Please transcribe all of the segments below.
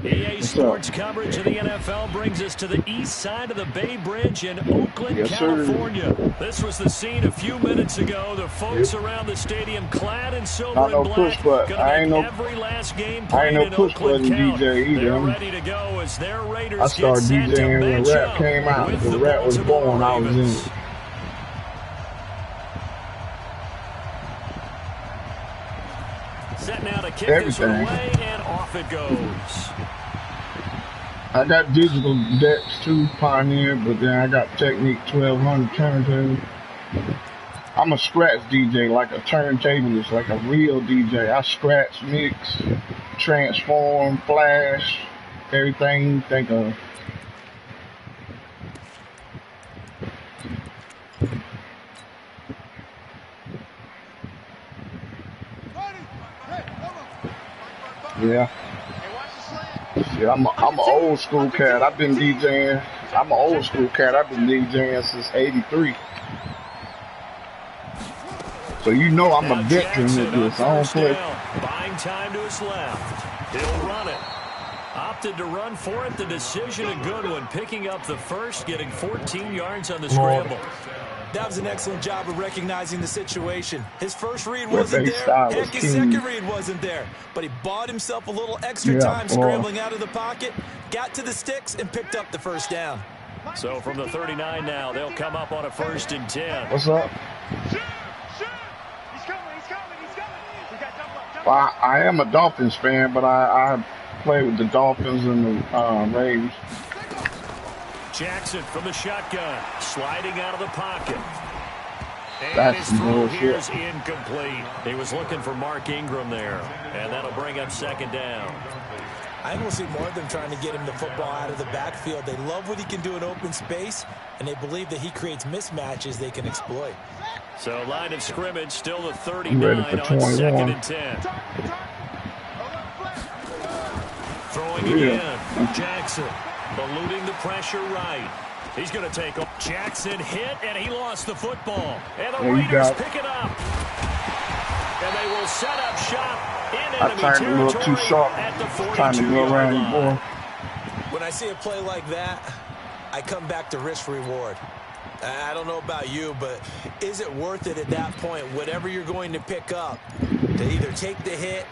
EA Sports coverage of the NFL brings us to the east side of the Bay Bridge in Oakland, California. This was the scene a few minutes ago. The folks around the stadium clad in silver and black. Gonna make every last game played in Oakland count. They're ready to go as their Raiders get set to match up with the Baltimore Ravens. Set now to kick this one away, and off it goes. I got digital decks too, Pioneer, but then I got Technique 1200 turntable. I'm a scratch DJ, like a turntablist, like a real DJ. I scratch, mix, transform, flash, everything you think of. Yeah. Yeah, I'm an old school cat. I've been DJing. I'm an old school cat. I've been DJing since '83. So you know I'm a veteran with this. I don't play. Buying time to his left. He'll run it. Opted to run for it. The decision a good one. Picking up the first, getting 14 yards on the scramble. That was an excellent job of recognizing the situation. His first read wasn't there. Heck, his second read wasn't there. But he bought himself a little extra time scrambling out of the pocket, got to the sticks, and picked up the first down. So from the 39 now, they'll come up on a 1st and 10. What's up? Well, I am a Dolphins fan, but I play with the Dolphins and the Ravens. Jackson from the shotgun, sliding out of the pocket. And That's his throw here is incomplete. He was looking for Mark Ingram there, and that'll bring up 2nd down. I think we'll see more of them trying to get him the football out of the backfield. They love what he can do in open space, and they believe that he creates mismatches they can exploit. So line of scrimmage still the 39 on 2nd and 10. Throwing again, Jackson. Eluding the pressure right. He's going to take off. Jackson hit, and he lost the football. And the Raiders pick it up. And they will set up shop in enemy territory a little too sharp. At the 42-yard Trying to go around the ball. When I see a play like that, I come back to risk-reward. I don't know about you, but is it worth it at that point, whatever you're going to pick up, to either take the hit,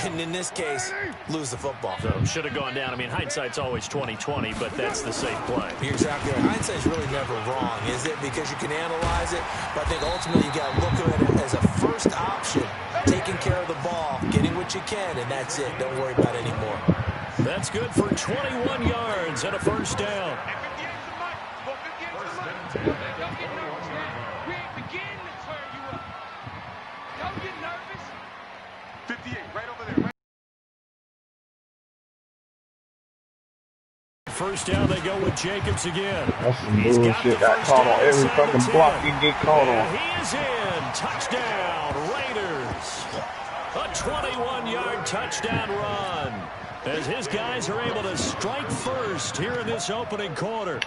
and in this case, lose the football? So should have gone down. I mean, hindsight's always 20/20, but that's the safe play. You're exactly right. Hindsight's really never wrong, is it? Because you can analyze it, but I think ultimately you got to look at it as a first option, taking care of the ball, getting what you can, and that's it. Don't worry about it anymore. That's good for 21 yards and a 1st down. First down, they go with Jacobs again. That's some bullshit. Got caught on every fucking block he get caught on. He is in. Touchdown, Raiders. A 21-yard touchdown run. As his guys are able to strike first here in this opening quarter.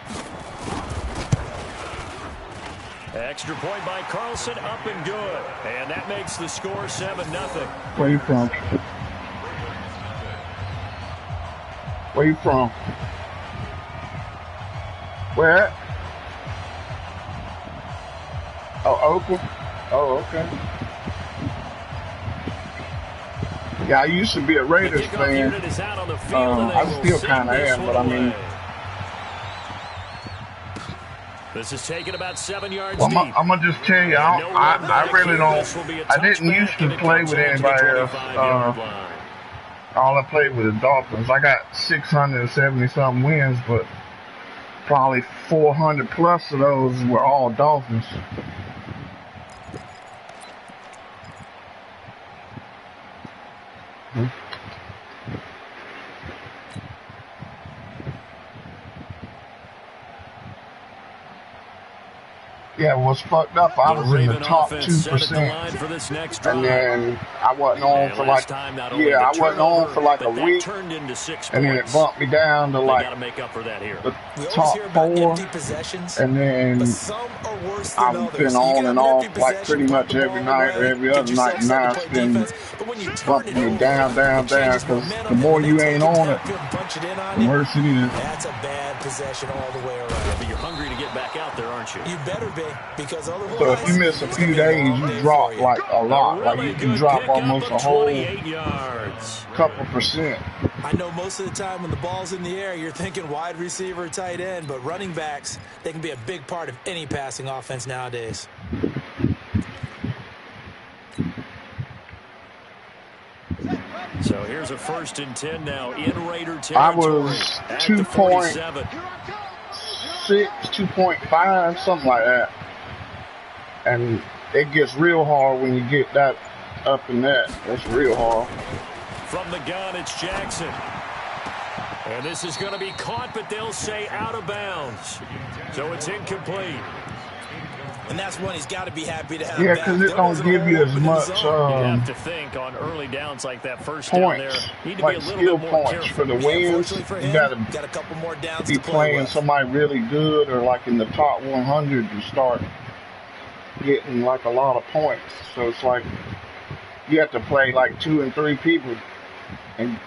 Extra point by Carlson, up and good. And that makes the score 7-0. Where you from? Where you from? Where? Oh, Oakland? Oh, okay. Yeah, I used to be a Raiders fan. I still kind of am, but I mean... This is taking about 7 yards deep. deep. I'm going to just tell you, I really don't... I didn't used to play with anybody else. All I played with the Dolphins. I got 670-something wins, but probably 400 plus of those were all Dolphins. Yeah, it was fucked up. I was in the top 2%, and then I wasn't on for like, I wasn't on for like a week, and then it bumped me down to like the top 4, and then I've been on and off like pretty much every night or every other night, and now it's been bumping me down, because the more you ain't on it, the worse it is. That's a bad possession all the way around. Yeah, but you're hungry to get back out there, aren't you? You better be, because otherwise... So if you miss a few days, you drop like a lot. Like you can drop almost a whole couple percent. I know most of the time when the ball's in the air, you're thinking wide receiver, tight end, but running backs, they can be a big part of any passing offense nowadays. So here's a 1st and 10 now in Raider territory. I was 2.6, 2.5, something like that. And it gets real hard when you get that up in that. That's real hard. From the gun, it's Jackson. And this is going to be caught, but they'll say out of bounds. So it's incomplete. And that's one he's got to be happy to have. Yeah, because it don't give you as much you have to think on early downs like that first points, down there. Need to like be a little skill bit more points careful. for the wins. You got a couple more downs be playing somebody really good or like in the top 100 to start getting like a lot of points. So it's like you have to play like 2 and 3 people and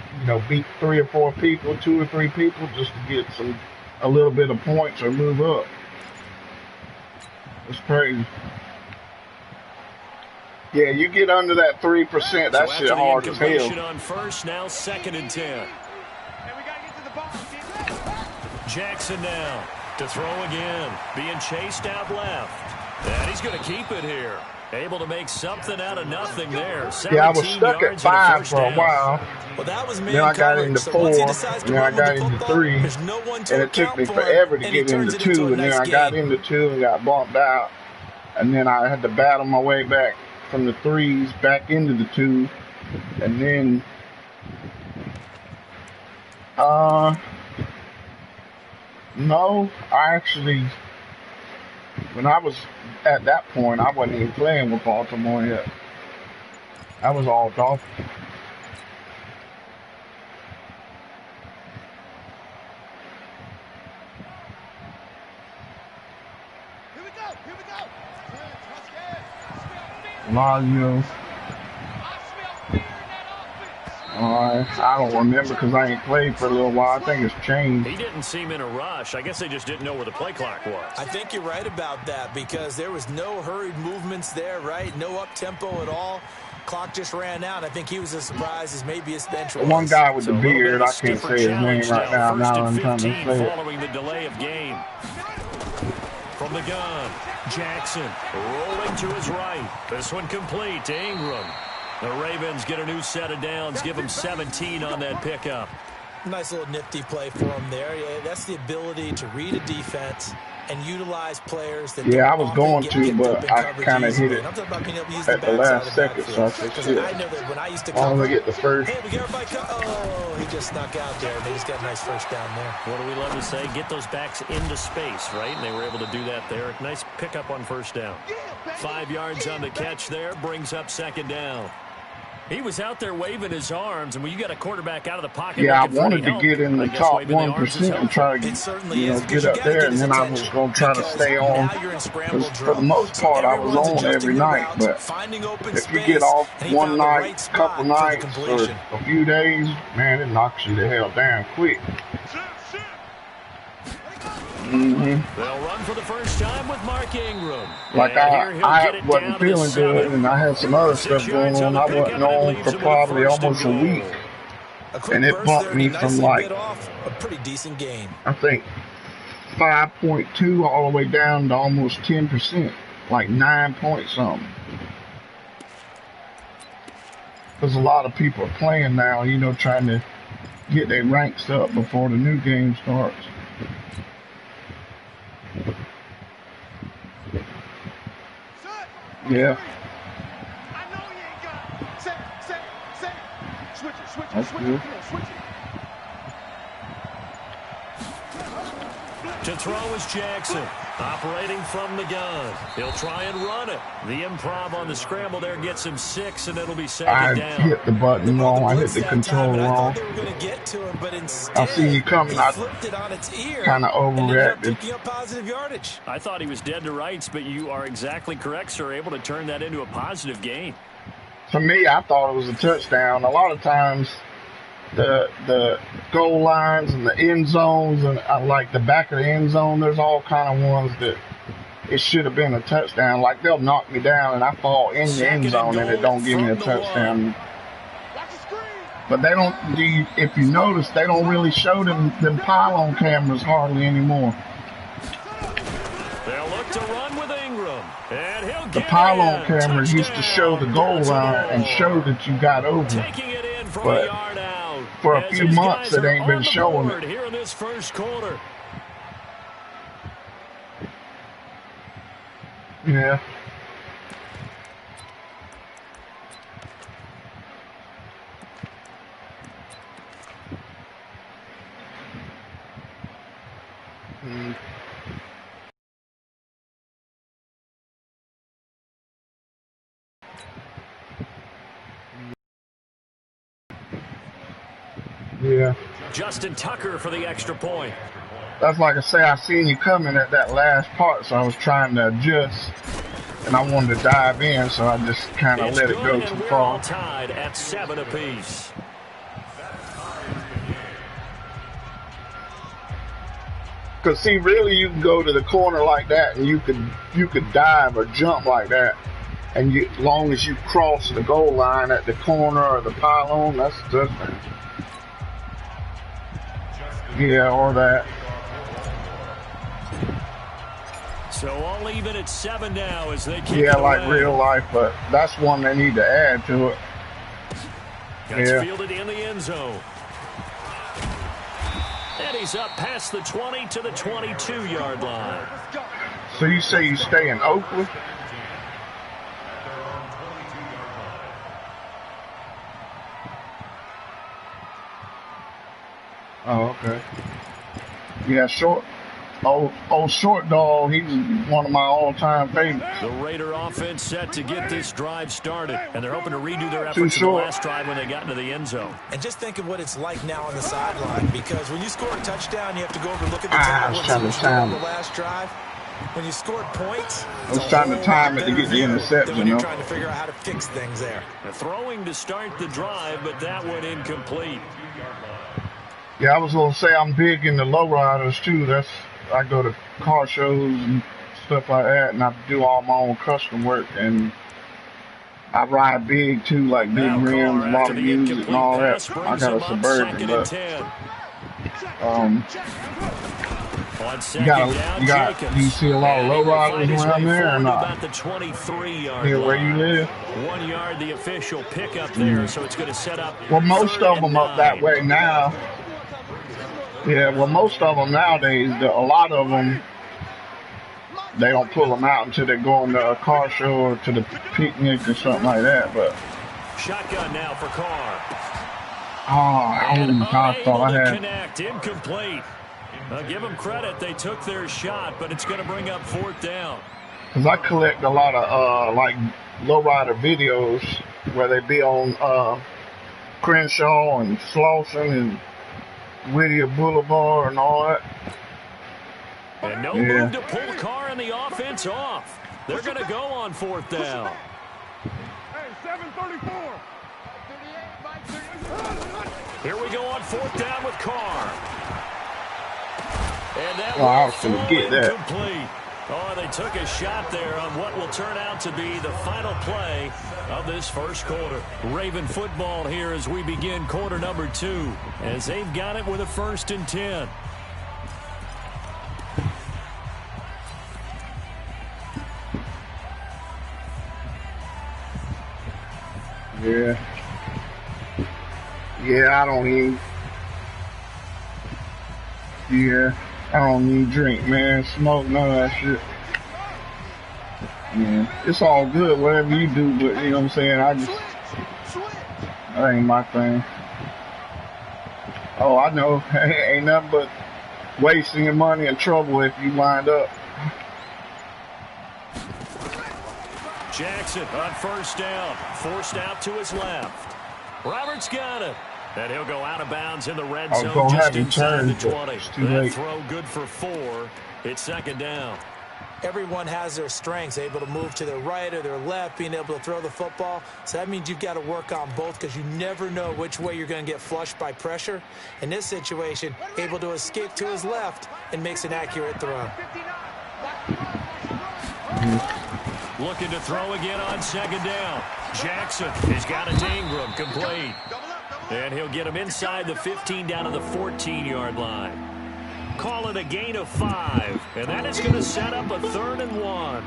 beat 3 or 4 people, 2 or 3 people just to get a little bit of points or move up. It's crazy. Yeah, you get under that 3%, that shit hard as hell. On first, now 2nd and 10. Jackson now to throw again, being chased out left. And he's going to keep it here. Able to make something out of nothing there. Yeah, I was stuck at 5 for a while. Well, that was then I got into 4, and then I got into 3, and it took me forever to get into 2, and then I got into 2 and got bumped out, and then I had to battle my way back from the 3s back into the 2, and then no, I actually, when I was at that point, I wasn't even playing with Baltimore yet. I was all Dolphins. Mario. I don't remember because I ain't played for a little while. I think it's changed. He didn't seem in a rush. I guess they just didn't know where the play clock was. I think you're right about that because there was no hurried movements there, right? No up-tempo at all. Clock just ran out. I think he was as surprised as maybe his bench was. One guy with the beard, I can't say his name right now. Now I'm trying to say it. Following the delay of game. From the gun, Jackson rolling to his right. This one complete to Ingram. The Ravens get a new set of downs, give them 17 on that pickup. Nice little nifty play for him there. Yeah, that's the ability to read a defense and utilize players that I was going to, but I kind of hit it at the last second, so I said, shit. I know that when I used to I'm going to get the first. Hey, we got everybody oh, he just snuck out there, and they just got a nice first down there. What do we love to say? Get those backs into space, right? And they were able to do that there. Nice pickup on first down. 5 yards on the catch there, brings up 2nd down. He was out there waving his arms, and when you got a quarterback out of the pocket, I wanted to get in the top 1% and try to get up there, and then I was going to try to stay on. Because for the most part, I was on every night, but if you get off one night, couple nights, or a few days, man, it knocks you the hell down quick. They'll run for the first time with Mark Ingram. Like I wasn't feeling good, and I had some other stuff going on. I wasn't on for probably almost a week, and it bumped me from like a pretty decent game. I think 5.2 all the way down to almost 10%, like 9 point something. Because a lot of people are playing now, trying to get their ranks up before the new game starts. Yeah. That's good. To throw is Jackson. Operating from the gun. He'll try and run it. The improv on the scramble there gets him 6, and it'll be second down. I hit the button wrong. I hit the control wrong. I thought they were going to get to him, but instead, I seen you coming. I flipped it on its ear. Kind of overreacted. Picking up positive yardage. I thought he was dead to rights, but you are exactly correct, sir. Able to turn that into a positive gain. For me, I thought it was a touchdown. A lot of times, the goal lines and the end zones and like the back of the end zone, there's all kind of ones that it should have been a touchdown. Like they'll knock me down and I fall in the end zone and it don't give me a touchdown. But they don't. If you notice, they don't really show them pylon cameras hardly anymore. They'll look to run with Ingram, and he'll the pylon cameras used to show the goal line and show that you got over. Taking it in from But a yard out. for a few months, it ain't been showing it. Here in this first quarter. Yeah. Yeah. Justin Tucker for the extra point. That's like I say, I seen you coming at that last part, so I was trying to adjust, and I wanted to dive in, so I just kind of let it go too we're far. all tied at 7 apiece. Cause see, really, you can go to the corner like that, and you could dive or jump like that, and as long as you cross the goal line at the corner or the pylon, that's different. Yeah, or that. So all even at 7 now as they keep Yeah, it like away. real life, but that's one they need to add to it. Gets Yeah. fielded in the end zone. And he's up past the 20 to the 22-yard line. So you say you stay in Oakland? Oh, okay. Yeah, short. Oh, short dog. He's one of my all-time favorites. The Raider offense set to get this drive started, and they're hoping to redo their Too efforts in the short. last drive when they got into the end zone. And just think of what it's like now on the sideline, because when you score a touchdown, you have to go over and look at the I was trying to time the it. last drive. When you scored points, I was trying to time it to get the interception, when you you're know. trying to figure out how to fix things there. The throwing to start the drive, but that one incomplete. Yeah, I was gonna say I'm big into lowriders too. I go to car shows and stuff like that, and I do all my own custom work. And I ride big too, like big Now rims, Carr, a lot after of the music and all that. incomplete pass, I brings got him a up Suburban, 2nd but and 10. On second down, Jacobs. do you see a lot of And he will lowriders find his around way there or forward to not? about the 23-yard Here where you line. live? 1 yard, the official pickup there, so it's going to set up. Well, most 3rd of them and up that 9. way now. Yeah, well, most of them nowadays, a lot of them, they don't pull them out until they go on to a car show or to the picnic or something like that. But Shotgun now for Carr. I thought I to had. connect, incomplete. Give them credit, they took their shot, but it's going to bring up 4th down. Because I collect a lot of like lowrider videos where they be on Crenshaw and Slauson and Whittier Boulevard and all that. And no move to pull Carr and the offense off. They're going to go on 4th down. Hey, 734. Here we go on 4th down with Carr. And that I will was gonna fall get that. incomplete. Oh, they took a shot there on what will turn out to be the final play of this first quarter. Raven football here as we begin quarter number 2, as they've got it with a 1st and 10. Yeah. Yeah, I don't even. Yeah, I don't even drink, man. Smoke, none of that shit. Yeah, it's all good, whatever you do, but you know what I'm saying? That ain't my thing. Oh, I know. Ain't nothing but wasting your money and trouble if you wind up Jackson on first down. Forced out to his left. Roberts got it. And he'll go out of bounds in the red zone just inside the 20. That throw good for 4. It's second down. Everyone has their strengths, able to move to their right or their left, being able to throw the football. So that means you've got to work on both because you never know which way you're going to get flushed by pressure. In this situation, able to escape to his left and makes an accurate throw. Looking to throw again on second down. Jackson has got it to Ingram, complete. And he'll get him inside the 15 down to the 14-yard line. Call it a gain of 5, and that is going to set up a 3rd and 1.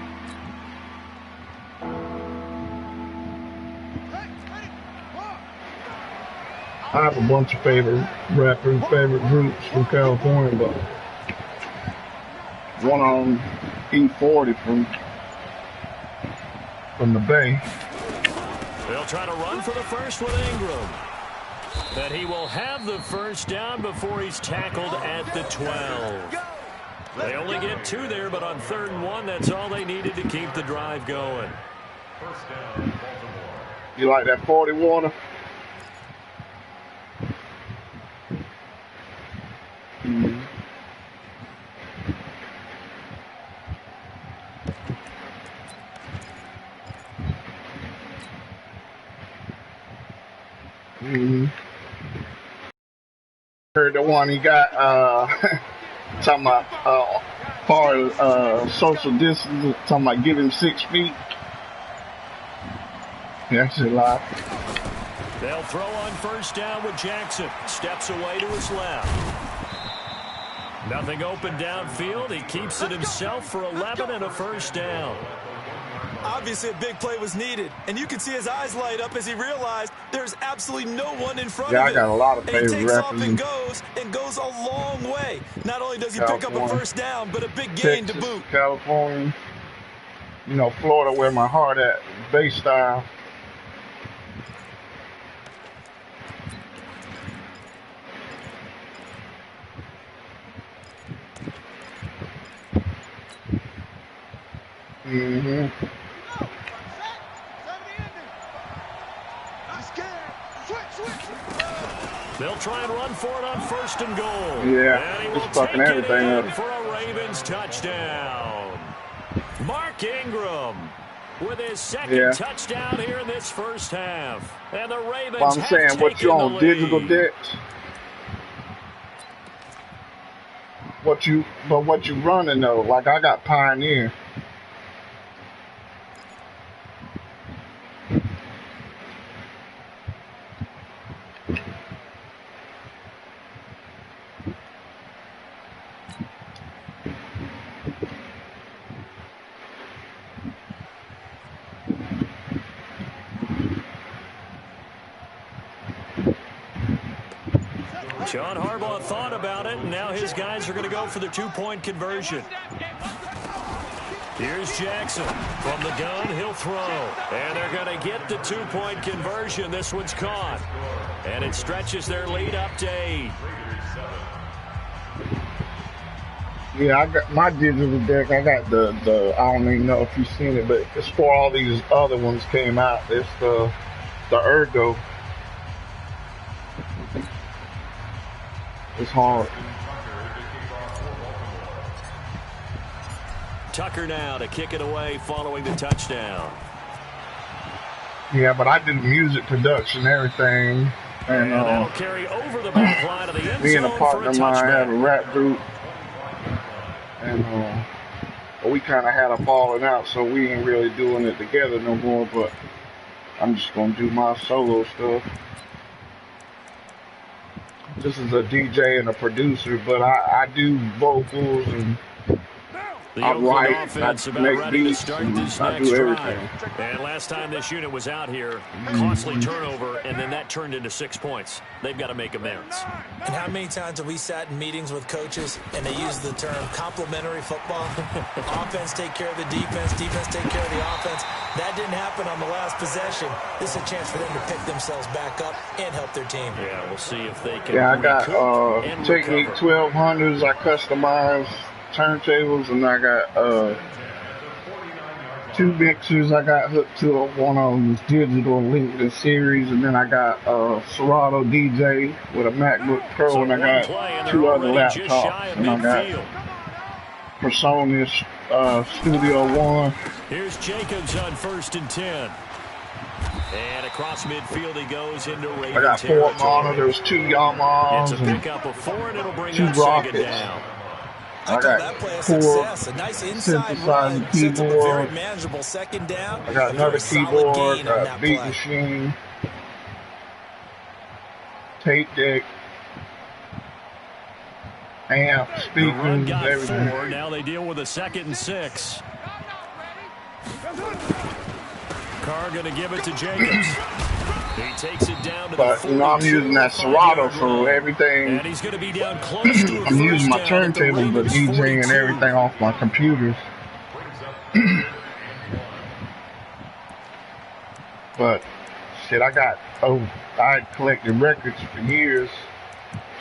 I have a bunch of favorite rappers, favorite groups from California, but one of them, E40 from the Bay. They'll try to run for the first with Ingram. That he will have the first down before he's tackled at the 12. They only get 2 there, but on 3rd and 1, that's all they needed to keep the drive going. First down, Baltimore. You like that 40 water? Mm-hmm. Mm-hmm. Heard the one he got talking about far as social distance, talking about give him 6 feet. Yeah, shit live. They'll throw on first down with Jackson. Steps away to his left. Nothing open downfield. He keeps it himself for 11 and a first down. Obviously, a big play was needed, and you can see his eyes light up as he realized there's absolutely no one in front of him. Yeah, I got a lot of favorite and he takes off rappers and goes a long way. Not only does he pick up a first down, but a big gain Texas, to boot. California, you know, Florida, where my heart at, bass style. Mm-hmm. They'll try and run for it on first and goal. Yeah, and he just will fucking take everything it up. in for a Ravens touchdown. Mark Ingram with his second touchdown here in this first half. And the Ravens I'm saying, what you on digital debts? What you running though? Like I got Pioneer. John Harbaugh thought about it, and now his guys are going to go for the 2-point conversion. Here's Jackson. From the gun, he'll throw. And they're going to get the 2-point conversion. This one's caught. And it stretches their lead up to 8. Yeah, I got my digital deck. I got the I don't even know if you've seen it, but it's before all these other ones came out. It's the Ergo. It's hard. Tucker now to kick it away following the touchdown. Yeah, but I did music production, everything. And that'll carry over the back line of the end me and a zone partner of mine have a rap group. And we kind of had a falling out, so we ain't really doing it together no more, but I'm just going to do my solo stuff. This is a DJ and a producer, but I do vocals and I write, I make beats, and I do everything. And last time this unit was out here, costly turnover, and then that turned into 6 points. They've got to make amends. And how many times have we sat in meetings with coaches and they use the term complementary football? Offense take care of the defense, defense take care of the offense. That didn't happen on the last possession. This is a chance for them to pick themselves back up and help their team. Yeah, we'll see if they can. Yeah, I got Technique 1200s. I customize turntables, and I got 2 mixers. I got hooked to one of them was digital linked to series, and then I got Serato DJ with a MacBook Pro, and I got 2 other laptops, and I got PreSonus Studio One. Here's Jacobs on 1st and 10. And across midfield he goes into Raven I got 4 monitors, 2 Yamahas, it's a pickup of 4, and it'll bring 2 up Rockets. second down. I got 4 a nice inside run, sets up a very manageable second down. I got another keyboard, got beat machine, tape deck, amp, speakers, everything. 4. Now they deal with a 2nd and 6. Carr going to give it to Jacobs. He takes it down to but, the you know, I'm using that Serato, so everything. And he's going to be down close to I'm using my turntables, but DJing and everything off my computers. But, shit, I collected records for years.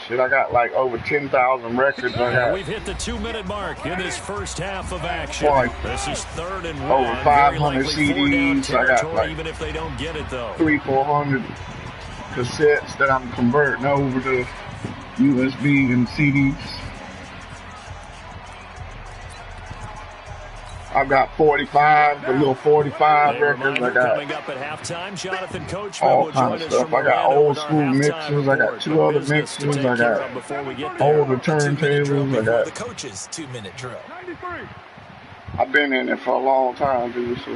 Shit, I got like over 10,000 records. We've hit the 2-minute mark in this first half of action. This is 3rd and 1. Over 500 CDs. I got like even if they don't get it though. 300-400 cassettes that I'm converting over to USB and CDs. I've got 45, the little 45 records. I got coming up at halftime, Jonathan Coachman all kinds of stuff. I got old school mixers. I got 2 other mixers. I got older turntables. I got the coach's 2-minute drill. I've been in it for a long time, dude. So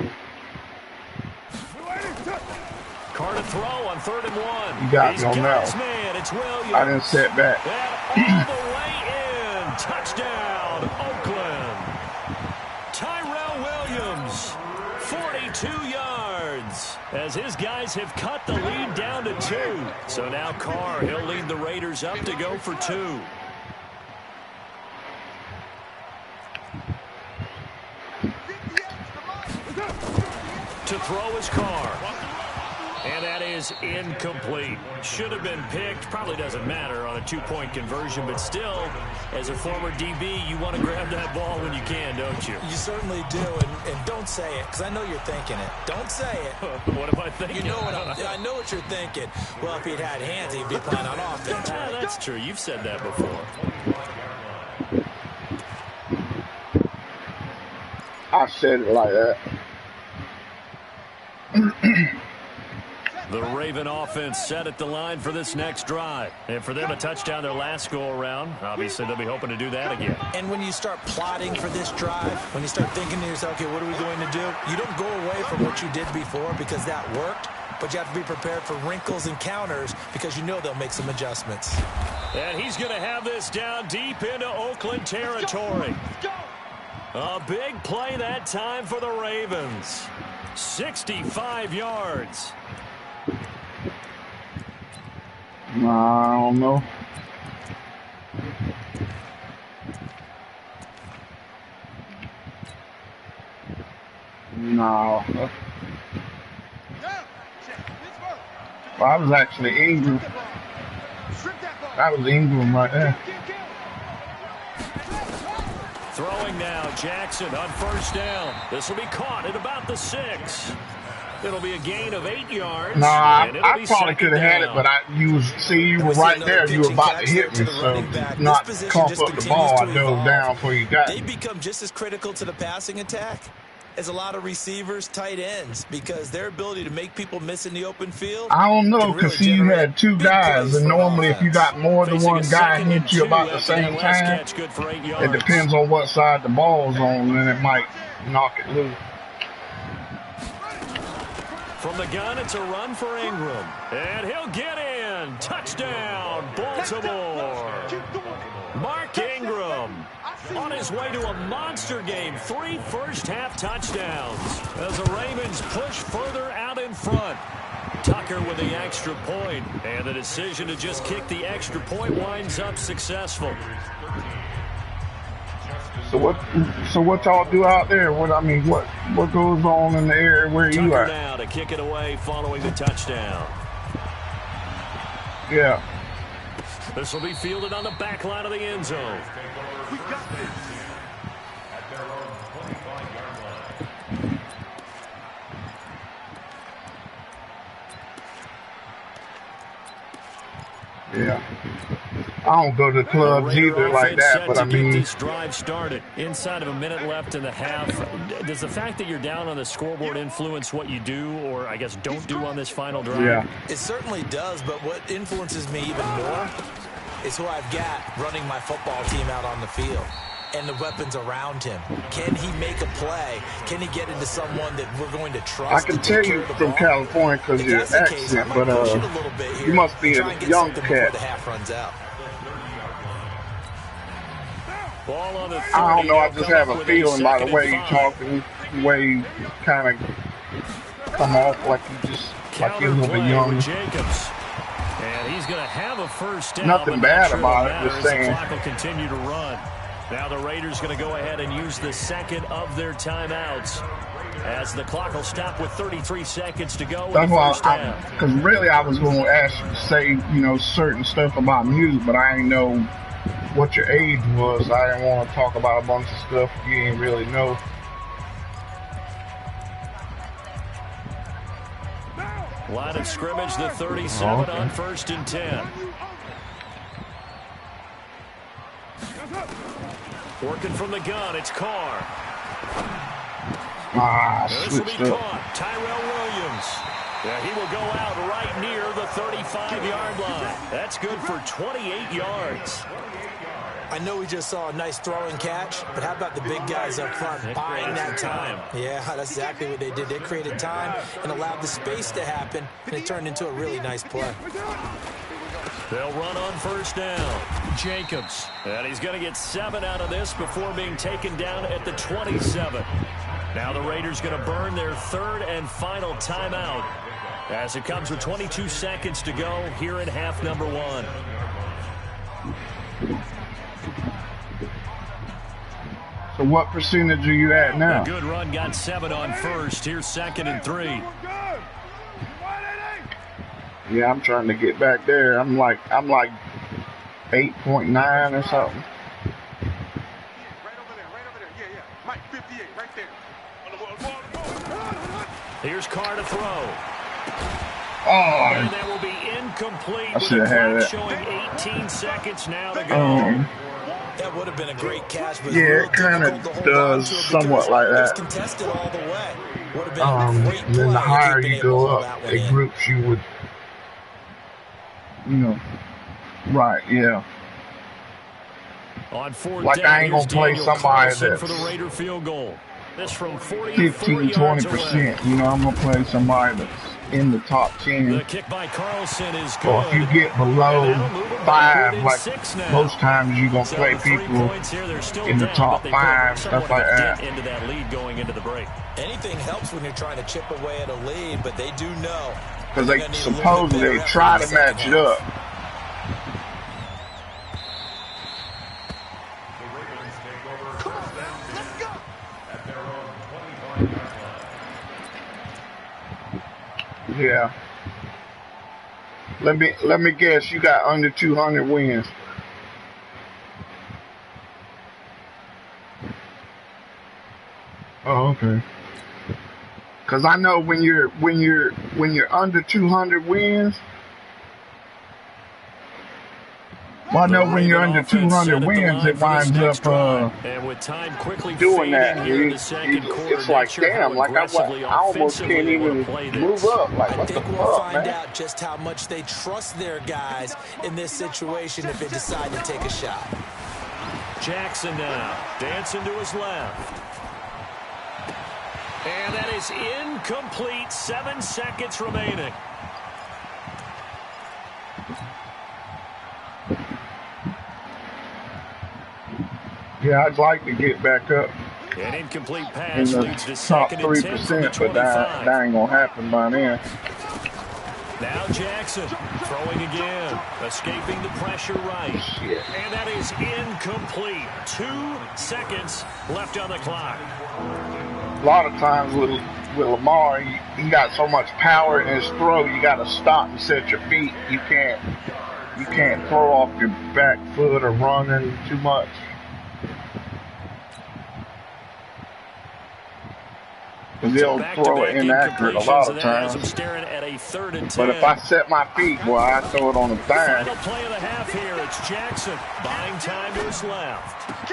Carr to throw on 3rd and 1. You got me on that one. Man, it's Williams. I didn't set back. And all the way in. Touchdown, Oakland. Tyrell Williams, 42 yards, as his guys have cut the lead down to 2. So now Carr, he'll lead the Raiders up to go for 2. To throw is Carr. And that is incomplete. Should have been picked. Probably doesn't matter on a 2-point conversion, but still, as a former DB, you want to grab that ball when you can, don't you? You certainly do, and don't say it, because I know you're thinking it. Don't say it. What am I thinking? You know I know what you're thinking. Well, if he'd had hands, he'd be playing on offense. Yeah, that's true. You've said that before. I said it like that. The Raven offense set at the line for this next drive. And for them, a touchdown their last go-around. Obviously, they'll be hoping to do that again. And when you start plotting for this drive, when you start thinking to yourself, okay, what are we going to do? You don't go away from what you did before because that worked, but you have to be prepared for wrinkles and counters because you know they'll make some adjustments. And he's going to have this down deep into Oakland territory. A big play that time for the Ravens. 65 yards. I don't know. No. Well, I was actually Ingram. That was Ingram right there. Throwing now, Jackson on 1st down. This will be caught at about the 6. It'll be a gain of 8 yards. Nah, I probably could have had it, but you were right there. You were about to hit me, so not cough up the ball. I dove down before you got it. They become just as critical to the passing attack as a lot of receivers, tight ends, because their ability to make people miss in the open field. I don't know, because you had 2 guys, and normally if you got more than one guy hit you about the same time, it depends on what side the ball's on, and it might knock it loose. From the gun, it's a run for Ingram. And he'll get in. Touchdown, Baltimore. Mark Ingram on his way to a monster game. 3 first-half touchdowns as the Ravens push further out in front. Tucker with the extra point, and the decision to just kick the extra point winds up successful. So what y'all do out there? What goes on in the area where you Tucker at? now to kick it away following the touchdown. Yeah. This will be fielded on the back line of the end zone. Yeah. I don't go to clubs either like that, but I mean, this drive started inside of a minute left in the half. Does the fact that you're down on the scoreboard influence what you do, or I guess don't do on this final drive? Yeah. It certainly does, but what influences me even more is who I've got running my football team out on the field and the weapons around him. Can he make a play? Can he get into someone that we're going to trust? I can tell you from California because of your accent, but you must be a young cat. The half runs out. Ball on the 30, I don't know, I just have a feeling by the way you talking, the way you kind of come off like you just, like you're a little bit young. Jacobs. And he's going to have a first down. Nothing bad about it, just saying. The clock will continue to run. Now the Raiders going to go ahead and use the second of their timeouts as the clock will stop with 33 seconds to go. That's why, because really I was going to ask you to say, you know, certain stuff about music, but I didn't know what your age was. I didn't want to talk about a bunch of stuff you didn't really know. Line of scrimmage, the 37 on 1st and 10. Working from the gun, it's Carr. This will be caught. Tyrell Williams. Yeah, he will go out right near the 35-yard line. That's good for 28 yards. I know we just saw a nice throwing catch, but how about the big guys up front buying that time? Yeah, that's exactly what they did. They created time and allowed the space to happen, and it turned into a really nice play. They'll run on first down. Jacobs. And he's going to get 7 out of this before being taken down at the 27. Now the Raiders going to burn their 3rd and final timeout as it comes with 22 seconds to go here in half number 1. So what percentage are you at now? A good run, got 7 on first. Here's 2nd and 3. Yeah, I'm trying to get back there. I'm like 8.9 or something. Here's Carr to throw. Oh, And that will be incomplete. I should have had it. Showing 18 seconds now to go. That would have been a great catch, but yeah, it kind of does somewhat like that. Contested all the way. Would have been a great and then the play higher you go up, it groups you with, you know, right, yeah. On 4th like down, I ain't gonna play somebody that's for the Raider field goal. This from 15-20%. You know, I'm gonna play somebody that's in the top 10. The kick by Carlson is good. Or if you get below 5, like most times you're gonna play people in the top 5, stuff like that. Into that lead going into the break. Anything helps when you're trying to chip away at a lead, but they do know because they supposedly try to match it up. Yeah. Let me guess, you got under 200 wins. Oh, okay. Cause I know when you're under 200 wins. Well, I know when you're under 200 wins, it winds up doing that. It's like, damn, like I almost can't even move up. Like, what the fuck, man? We'll find out just how much they trust their guys in this situation if they decide to take a shot. Jackson now, dancing to his left. And that is incomplete. 7 seconds remaining. Yeah, I'd like to get back up An incomplete in pass the leads to top 2nd and 10 from the 3%, but that ain't gonna happen by then. Now Jackson throwing again, escaping the pressure right. Shit. And that is incomplete. 2 seconds left on the clock. A lot of times with Lamar, he got so much power in his throw, you got to stop and set your feet. You can't throw off your back foot or running too much. Because they'll throw it inaccurate a lot of times. Staring at a 3rd and 10. But if I set my feet, boy, I throw it on the thigh. Final play of the half here. It's Jackson buying time to his left.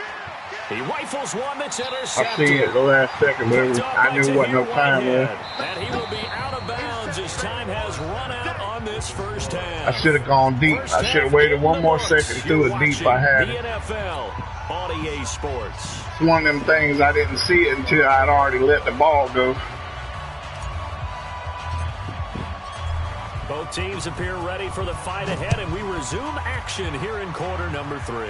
He rifles one that's intercepted. I seen it the last second, but I knew there wasn't no time left. And he will be out of bounds as time has run out on this first half. I should have gone deep. I should have waited one more second to do it deep. I had it. The NFL on EA Sports. It's one of them things I didn't see it until I'd already let the ball go. Both teams appear ready for the fight ahead, and we resume action here in quarter number 3.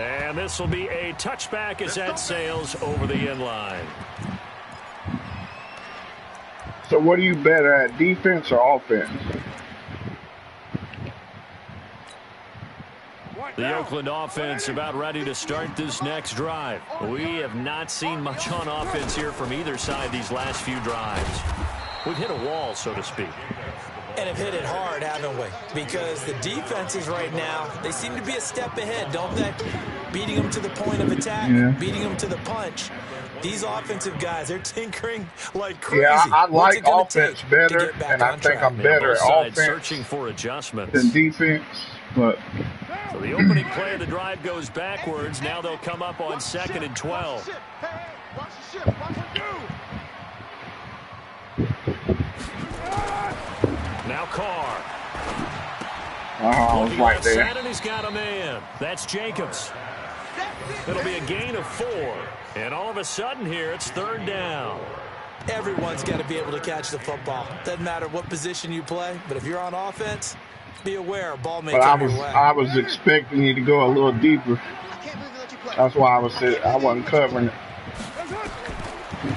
And this will be a touchback as that sails over the end line. So what are you better at, defense or offense? The Oakland offense about ready to start this next drive. We have not seen much on offense here from either side these last few drives. We've hit a wall, so to speak. And have hit it hard, haven't we? Because the defenses right now, they seem to be a step ahead, don't they? Beating them to the point of attack, beating them to the punch. These offensive guys, they're tinkering like crazy. Yeah, I like offense better, and I think I'm better at offense searching for adjustments than defense. But so the opening play of the drive goes backwards. Now they'll come up on 2nd and 12. Now Carr. I was right there. And he's got a man. That's Jacobs. It'll be a gain of 4. And all of a sudden here, it's 3rd down. Everyone's got to be able to catch the football. Doesn't matter what position you play, but if you're on offense, be aware a ball may come your way. I was expecting you to go a little deeper. That's why I wasn't covering it.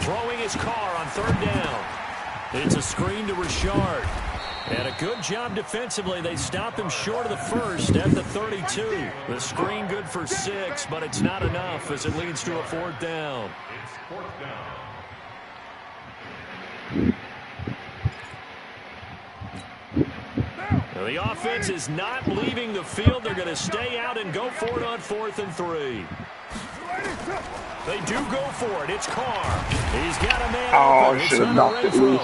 Throwing his car on 3rd down. It's a screen to Richard. And a good job defensively. They stop him short of the first at the 32. The screen good for 6, but it's not enough as it leads to a 4th down. It's 4th down. Now the offense is not leaving the field. They're going to stay out and go for it on 4th and 3. They do go for it. It's Carr. He's got a man. Oh, I should have knocked it loose.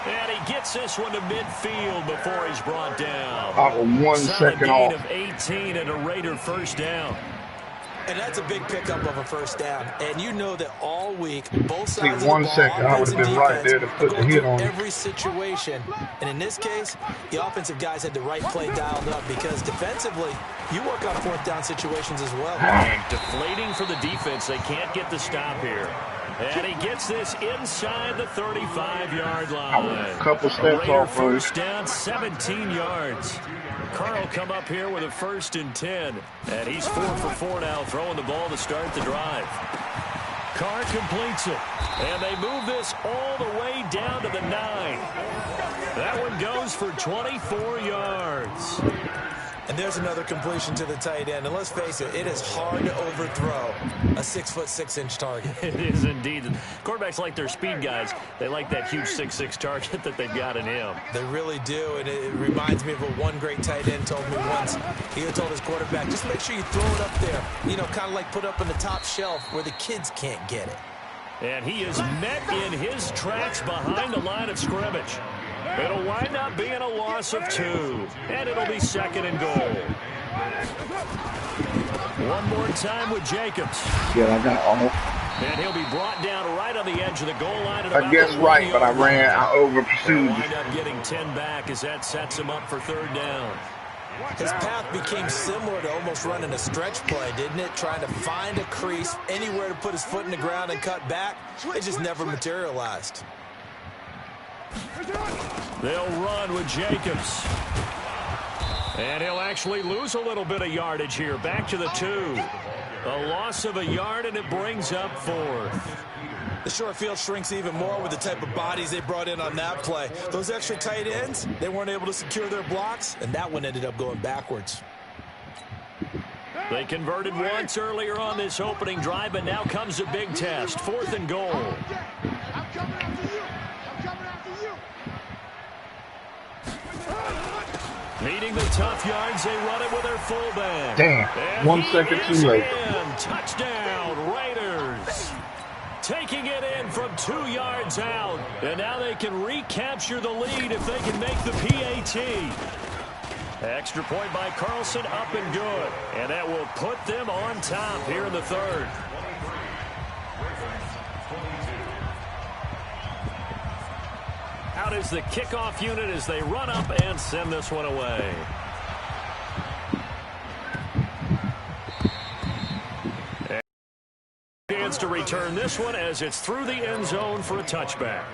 And he gets this one to midfield before he's brought down. I was 1 second off. Of 18 and a Raider 1st down. And that's a big pickup of a 1st down. And you know that all week, both sides of the 1 ball, second, I would have been right there to put the hit on every situation. And in this case, the offensive guys had the right play dialed up because defensively, you work on 4th down situations as well. And deflating for the defense. They can't get the stop here. And he gets this inside the 35-yard line. A couple steps off first down, 17 yards. Carl come up here with a 1st and 10. And he's 4 for 4 now, throwing the ball to start the drive. Carr completes it. And they move this all the way down to the 9. That one goes for 24 yards. And there's another completion to the tight end. And let's face it, it is hard to overthrow a 6'6" target. It is indeed. Quarterbacks like their speed guys. They like that huge 6'6" target that they've got in him. They really do. And it reminds me of what one great tight end told me once. He had told his quarterback, just make sure you throw it up there. You know, kind of like put up on the top shelf where the kids can't get it. And he is met in his tracks behind the line of scrimmage. It'll wind up being a loss of 2. And it'll be 2nd and goal. One more time with Jacobs. Yeah, I got all. And he'll be brought down right on the edge of the goal line. I guess right, but I over-pursued. Wind up getting 10 back as that sets him up for 3rd down. His path became similar to almost running a stretch play, didn't it? Trying to find a crease, anywhere to put his foot in the ground and cut back. It just never materialized. They'll run with Jacobs. And he'll actually lose a little bit of yardage here. Back to the 2. A loss of a yard, and it brings up 4th. The short field shrinks even more with the type of bodies they brought in on that play. Those extra tight ends, they weren't able to secure their blocks, and that one ended up going backwards. They converted once earlier on this opening drive, but now comes a big test. 4th and goal. Needing the tough yards, they run it with their fullback. Damn, and 1 second too late. Touchdown, Raiders. Taking it 2 yards out. And now they can recapture the lead if they can make the PAT. Extra point by Carlson, up and good. And that will put them on top here in the third. Out is the kickoff unit as they run up and send this one away. And chance to return this one as it's through the end zone for a touchback.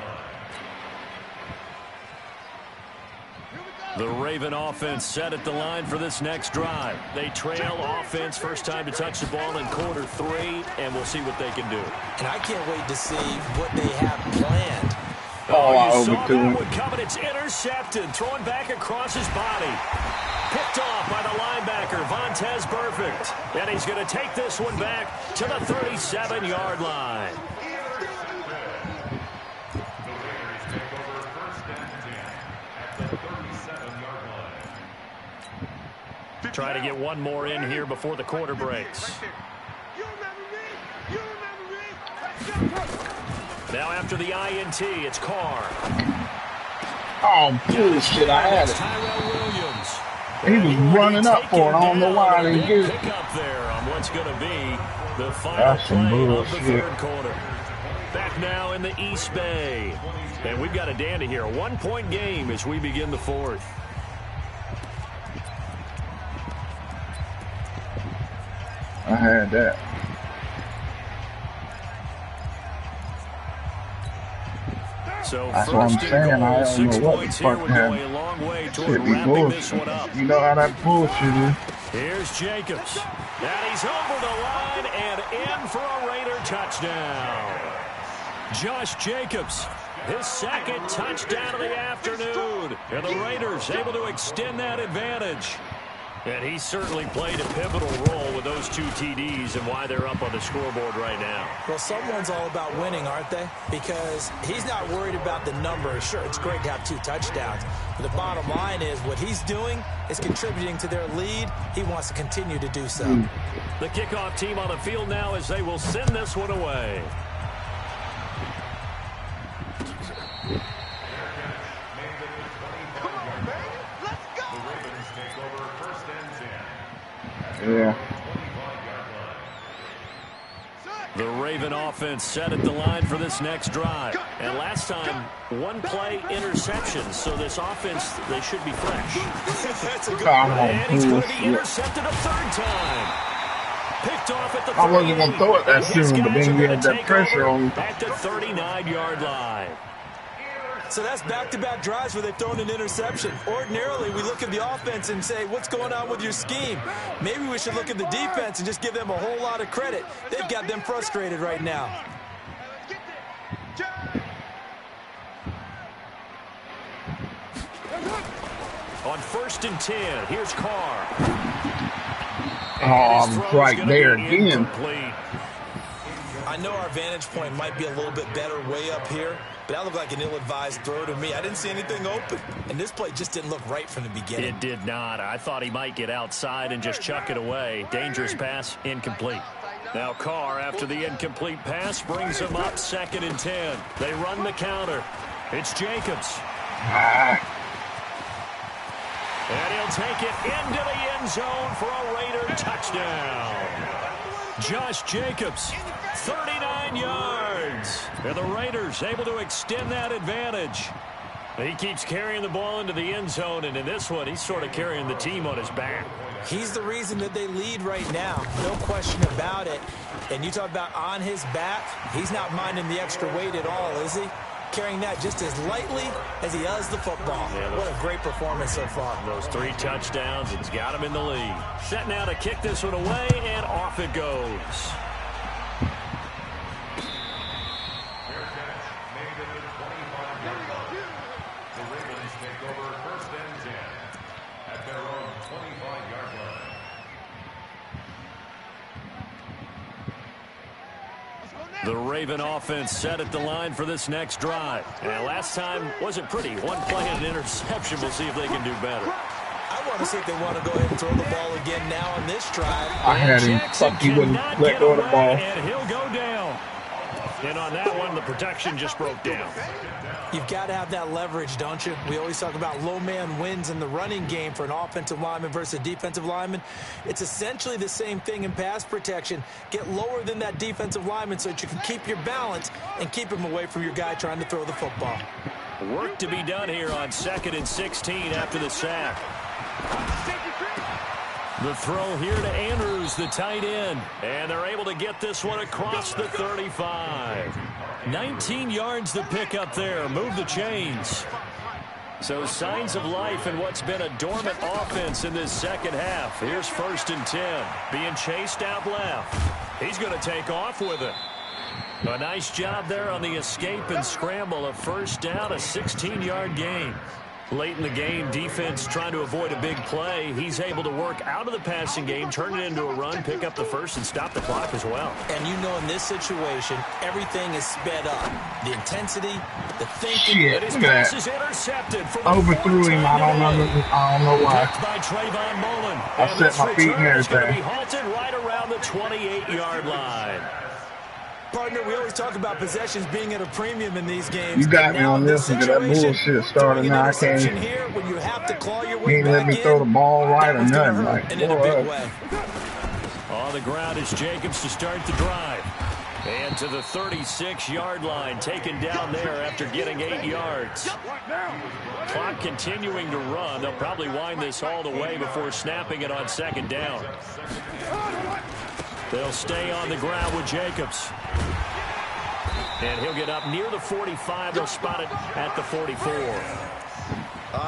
The Raven offense set at the line for this next drive. They trail offense, first time to touch the ball in quarter 3, and we'll see what they can do. And I can't wait to see what they have planned. You saw that one coming. It's intercepted, thrown back across his body. Picked off by the linebacker, Vontaze Burfict. And he's going to take this one back to the 37-yard line. Try to get one more in here before the quarter breaks. Now after the INT, it's Carr. Oh, bullshit, I had it. He was running up for it. I don't know why I didn't get it. Pick up there on what's going to be the final play of the third quarter. Back now in the East Bay. And we've got a dandy here. A 1-point game as we begin the fourth. I had that. So that's what I'm saying. I don't know what the fuck happened. You know how that bullshit is. Here's Jacobs. And he's over the line and in for a Raider touchdown. Josh Jacobs, his second touchdown of the afternoon. And the Raiders able to extend that advantage. And he certainly played a pivotal role with those 2 TDs and why they're up on the scoreboard right now. Well, someone's all about winning, aren't they? Because he's not worried about the numbers. Sure, it's great to have 2 touchdowns. But the bottom line is what he's doing is contributing to their lead. He wants to continue to do so. The kickoff team on the field now as they will send this one away. Yeah. The Raven offense set at the line for this next drive. And last time, 1 play interception. So this offense, they should be fresh. That's a good one. And he's going to be intercepted a 3rd time. Picked off at the 38. I wasn't going to throw it that soon, but then we had that pressure on. At the 39-yard line. So that's back-to-back drives where they've thrown an interception. Ordinarily, we look at the offense and say, what's going on with your scheme? Maybe we should look at the defense and just give them a whole lot of credit. They've got them frustrated right now. On 1st and 10, here's Carr. Oh, I'm right there again. Incomplete. I know our vantage point might be a little bit better way up here, but that looked like an ill-advised throw to me. I didn't see anything open, and this play just didn't look right from the beginning. It did not. I thought he might get outside and just chuck it away. Dangerous pass, incomplete. Now Carr, after the incomplete pass, brings him up 2nd and 10. They run the counter. It's Jacobs. And he'll take it into the end zone for a Raider touchdown. Josh Jacobs, 39 yards. And the Raiders able to extend that advantage. He keeps carrying the ball into the end zone, and in this one, he's sort of carrying the team on his back. He's the reason that they lead right now. No question about it. And you talk about on his back, he's not minding the extra weight at all, is he? Carrying that just as lightly as he does the football. Yeah, what a great performance so far. Those 3 touchdowns, it's got him in the lead. Set now to kick this one away, and off it goes. The Raven offense set at the line for this next drive. And last time wasn't pretty. 1 play and an interception. We'll see if they can do better. I want to see if they want to go ahead and throw the ball again now on this drive. I had him. Fuck, he wouldn't let go of the ball. And he'll go down. And on that one, the protection just broke down. You've got to have that leverage, don't you? We always talk about low man wins in the running game for an offensive lineman versus a defensive lineman. It's essentially the same thing in pass protection. Get lower than that defensive lineman so that you can keep your balance and keep him away from your guy trying to throw the football. Work to be done here on 2nd and 16 after the sack. The throw here to Andrews, the tight end. And they're able to get this one across the 35. 19 yards the pick up there. Move the chains. So signs of life in what's been a dormant offense in this second half. Here's 1st and 10. Being chased out left. He's going to take off with it. A nice job there on the escape and scramble. A 1st down, a 16-yard gain. Late in the game, defense trying to avoid a big play. He's able to work out of the passing game, turn it into a run, pick up the 1st, and stop the clock as well. And you know in this situation, everything is sped up. The intensity, the thinking. Shit, look at that. Overthrew him. I don't know why. By Trayvon Mullen. I set my feet in It's going to everything. be halted right around the 28-yard line. Partner, we always talk about possessions being at a premium in these games. You got me on this and get that bullshit started now. I can't. Here when you have to claw your You way ain't let me throw the ball right or nothing. Like, and in a big way. On the ground is Jacobs to start the drive. And to the 36-yard line, taken down there after getting 8 yards. Clock continuing to run. They'll probably wind this all the way before snapping it on 2nd down. They'll stay on the ground with Jacobs. And he'll get up near the 45. They'll spot it at the 44.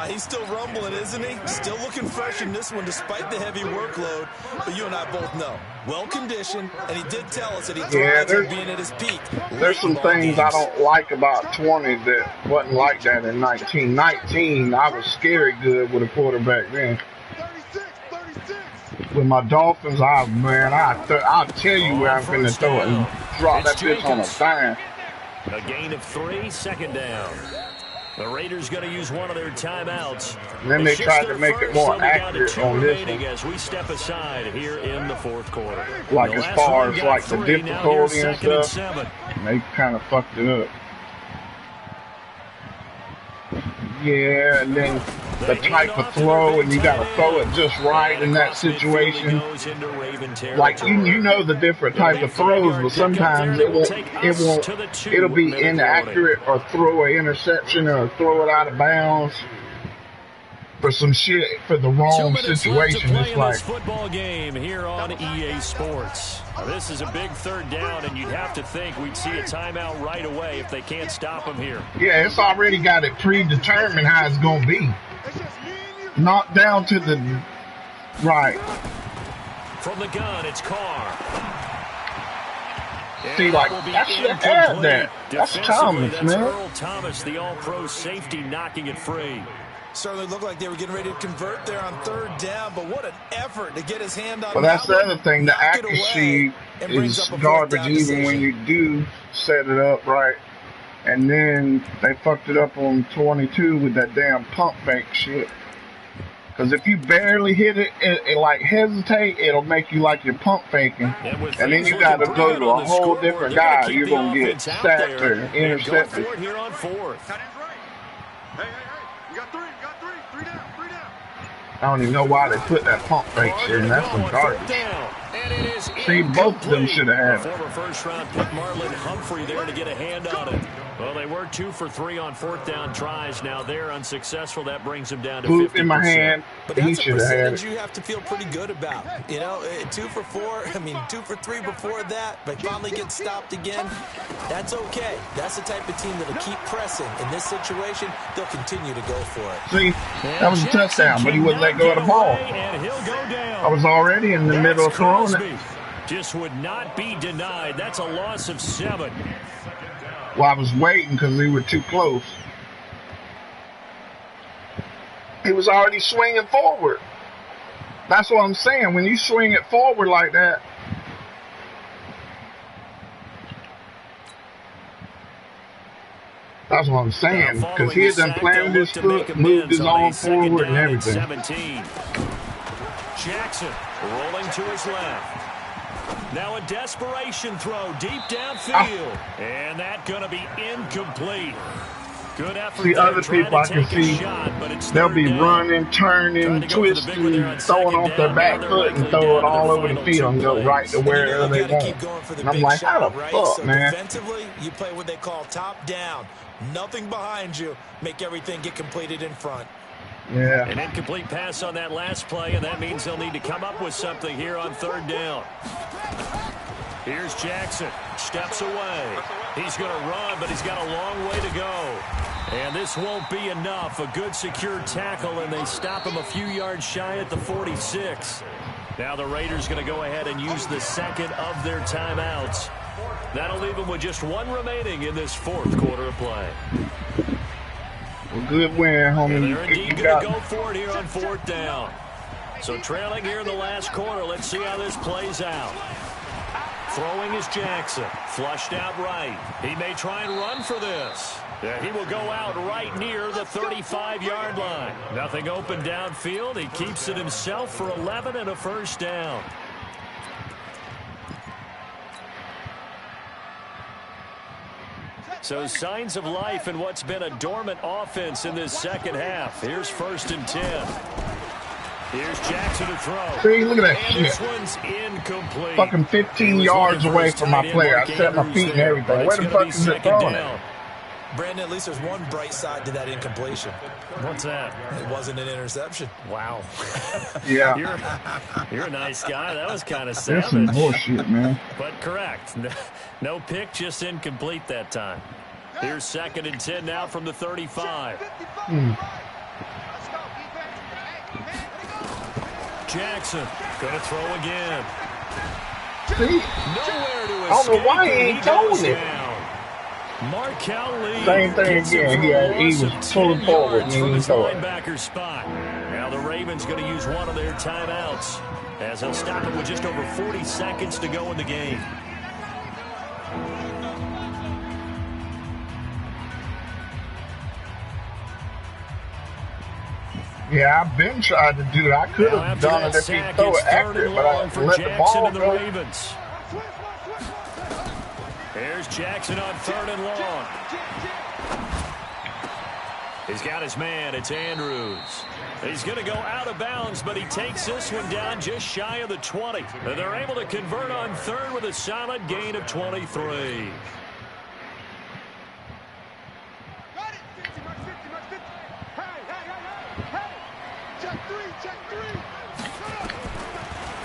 He's still rumbling, isn't he? Still looking fresh in this one despite the heavy workload. But you and I both know. Well-conditioned, and he did tell us that he thrives on being at his peak. There's some things I don't like about 20 that wasn't like that in 19. 19, I was scary good with a quarterback then. With my Dolphins, I'll tell you where I'm finna throw it and drop that bitch on a dime. A gain of 3, 2nd down. The Raiders going to use one of their timeouts. And then they tried to make it more accurate on this one. As we step aside here in the 4th quarter. Like as far as like the difficulty and stuff, they kind of fucked it up. Yeah, and then the type of throw, and you got to throw it just right in that situation. Like you know the different type of throws, but sometimes it'll be inaccurate or throw an interception or throw it out of bounds for some shit for the wrong situation. It's like football game here on EA Sports. This is a big 3rd down, and you'd have to think we'd see a timeout right away if they can't stop him here. Yeah, it's already got it predetermined how it's gonna be. Knocked down to the right. From the gun, it's Carr. See, like, that should have had that. That's Thomas, man. Earl Thomas, the all-pro safety, knocking it free. Certainly looked like they were getting ready to convert there on 3rd down, but what an effort to get his hand on. Well, that's the other thing. The accuracy is garbage even when you do set it up right. And then they fucked it up on 22 with that damn pump fake shit. Because if you barely hit it, it like hesitate, it'll make you like you're pump faking. And then you got to go to a whole different guy. You're going to get sacked or intercepted. Here on 4th. I don't even know why they put that pump fake shit in. That's some garbage. See, both of them should have had it. Former first-round pick Marlon Humphrey there to get a hand on it. Well, they were 2 for 3 on 4th down tries. Now they're unsuccessful. That brings them down to 50%. In my hand, but he that's a should have had percentage it. you have to feel pretty good about. You know, 2 for 4. I mean, 2 for 3 before that, but finally get stopped again. That's okay. That's the type of team that'll keep pressing. In this situation, they'll continue to go for it. See, that was a touchdown, but he wouldn't let go of the ball. And he'll go down. I was already in the middle of throwing it. Just would not be denied. That's a loss of 7. Well, I was waiting because we were too close. He was already swinging forward. That's what I'm saying. When you swing it forward like that, that's what I'm saying. Because he had done planted his foot, moved his arm forward and everything. 17. Jackson rolling to his left. Now a desperation throw deep downfield. And that's going to be incomplete. Good effort. See, other people I can see, they'll be running, turning, twisting, throwing off their back foot and throw it all over the field and go right to wherever they want. And I'm like, how the fuck, man? Defensively, you play what they call top down. Nothing behind you. Make everything get completed in front. Yeah. An incomplete pass on that last play, and that means they'll need to come up with something here on third down. Here's Jackson. Steps away. He's going to run, but he's got a long way to go. And this won't be enough. A good secure tackle, and they stop him a few yards shy at the 46. Now the Raiders going to go ahead and use the second of their timeouts. That'll leave them with just one remaining in this fourth quarter of play. Well, good win, homie. And they're indeed going to go for it here on fourth down. So trailing here in the last quarter. Let's see how this plays out. Throwing is Jackson. Flushed out right. He may try and run for this. Yeah, he will go out right near the 35-yard line. Nothing open downfield. He keeps it himself for 11 and a first down. So signs of life in what's been a dormant offense in this second half. Here's 1st and 10. Here's Jackson to throw. See, look at that and shit. This one's incomplete. Fucking 15 yards away from my player. I set my feet and everything. Where the fuck is it throwing it? Brandon, at least there's one bright side to that incompletion. What's that? It wasn't an interception. Wow. Yeah. You're a nice guy. That was kind of That's some savage. bullshit, man. But correct. No pick, just incomplete that time. Here's 2nd and 10 now from the 35. Jackson gonna throw again. See? Nowhere to escape. I don't know why he ain't throwing it. Markel Lee. Same thing again. He was pulling forward and he from didn't his throw it. linebacker spot. Now the Ravens going to use one of their timeouts as they'll stop it with just over 40 seconds to go in the game. Yeah, I've been trying to do it. I could have done it if he throw it accurate, but I let the ball the go. Ravens. There's Jackson on 3rd and long. He's got his man. It's Andrews. He's going to go out of bounds, but he takes this one down just shy of the 20. And they're able to convert on 3rd with a solid gain of 23.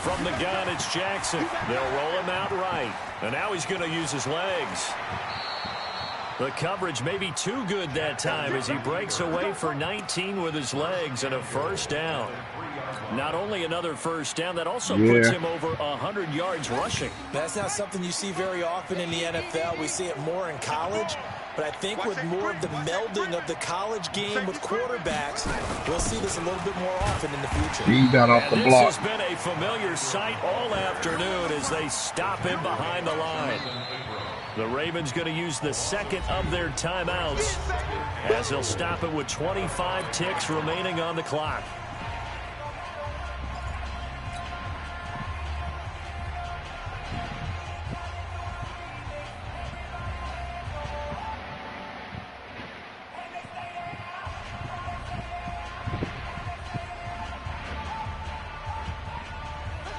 From the gun, it's Jackson. They'll roll him out right. And now he's going to use his legs. The coverage may be too good that time as he breaks away for 19 with his legs and a first down. Not only another first down, that also puts him over 100 yards rushing. That's not something you see very often in the NFL. We see it more in college. But I think with more of the melding of the college game with quarterbacks, we'll see this a little bit more often in the future. He got off the block. This has been a familiar sight all afternoon as they stop him behind the line. The Ravens going to use the second of their timeouts as they'll stop it with 25 ticks remaining on the clock.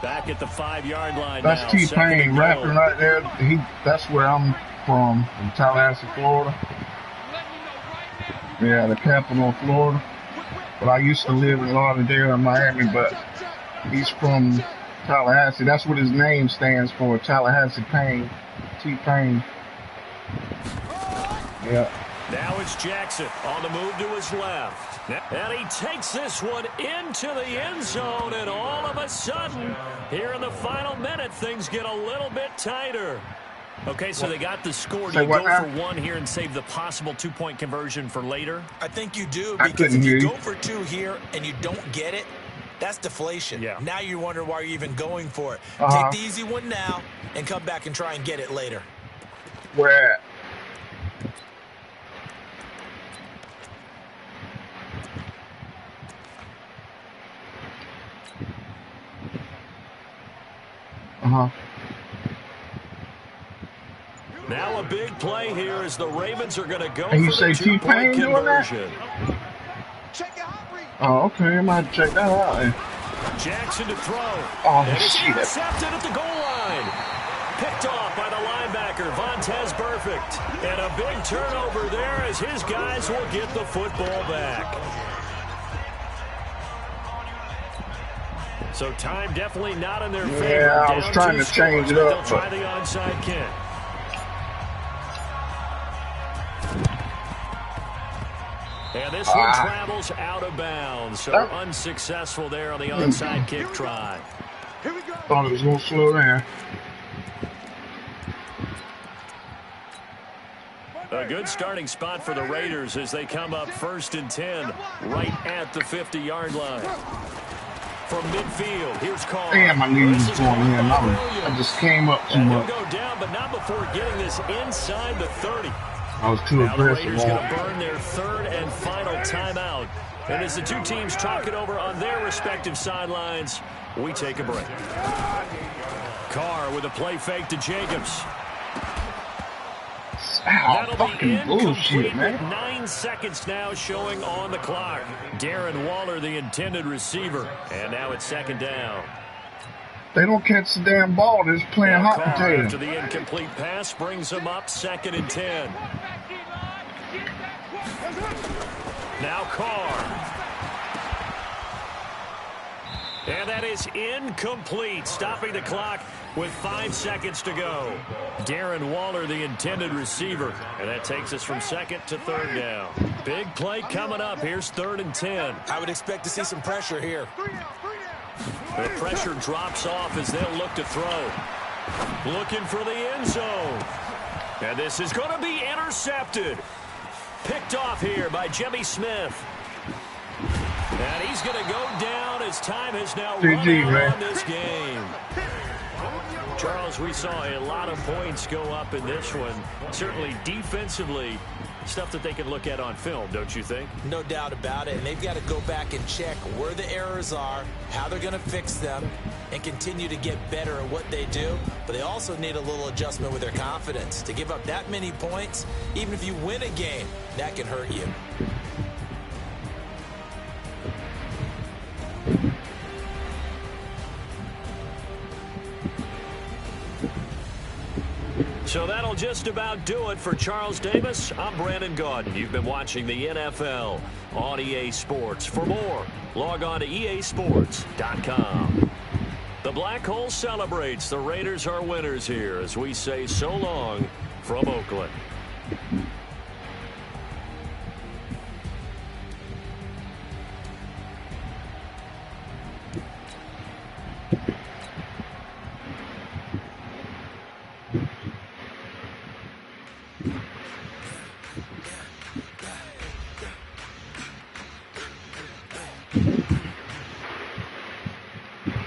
Back at the 5-yard line. That's T-Pain rapping right there. That's where I'm from Tallahassee, Florida. Yeah, the capital of Florida. But I used to live in Lauderdale and Miami, but he's from Tallahassee. That's what his name stands for, Tallahassee Pain. T-Pain. Yeah. Now it's Jackson on the move to his left. And he takes this one into the end zone, and all of a sudden, here in the final minute, things get a little bit tighter. Okay, so they got the score. Do you go for one here and save the possible 2-point conversion for later? I think you do, because if you go for 2 here and you don't get it, that's deflation. Yeah. Now you wonder why you're even going for it. Take the easy one now and come back and try and get it later. Where at? Now a big play here as the Ravens are going to go And you for the say two-point T-Pain doing that? conversion. Oh, okay. I might check that out. Then. Jackson to throw. Oh, and it's shit. intercepted at the goal line. Picked off by the linebacker, Vontaze Burfict. And a big turnover there as his guys will get the football back. So time definitely not in their favor. Yeah, I was trying to change it up. They'll try the onside kick. And this one travels out of bounds. So unsuccessful there on the onside kick try. Thought it was going to slow down. A good starting spot for the Raiders as they come up 1st and 10 right at the 50-yard line. From midfield, here's Carr. Damn, my knee was going in. I just came up too much. He'll go down, but not before getting this inside the 30. I was too now aggressive. The Raiders going to burn their 3rd and final timeout. And as the two teams talk it over on their respective sidelines, we take a break. Carr with a play fake to Jacobs. That'll fucking be bullshit, man. 9 seconds now showing on the clock. Darren Waller, the intended receiver. And now it's 2nd down. They don't catch the damn ball. They're just playing now hot potato. After the incomplete pass brings them up 2nd and 10. Now Carr. And that is incomplete, stopping the clock with 5 seconds to go. Darren Waller, the intended receiver. And that takes us from 2nd to 3rd down. Big play coming up. Here's 3rd and 10. I would expect to see some pressure here. The pressure drops off as they'll look to throw. Looking for the end zone. And this is going to be intercepted. Picked off here by Jimmy Smith. And he's going to go down as time has now run out on this game. Charles, we saw a lot of points go up in this one. Certainly defensively, stuff that they can look at on film, don't you think? No doubt about it. And they've got to go back and check where the errors are, how they're going to fix them, and continue to get better at what they do. But they also need a little adjustment with their confidence. To give up that many points, even if you win a game, that can hurt you. So that'll just about do it for Charles Davis. I'm Brandon Gaudin. You've been watching the NFL on EA Sports. For more, log on to easports.com. The Black Hole celebrates. The Raiders are winners here as we say so long from Oakland.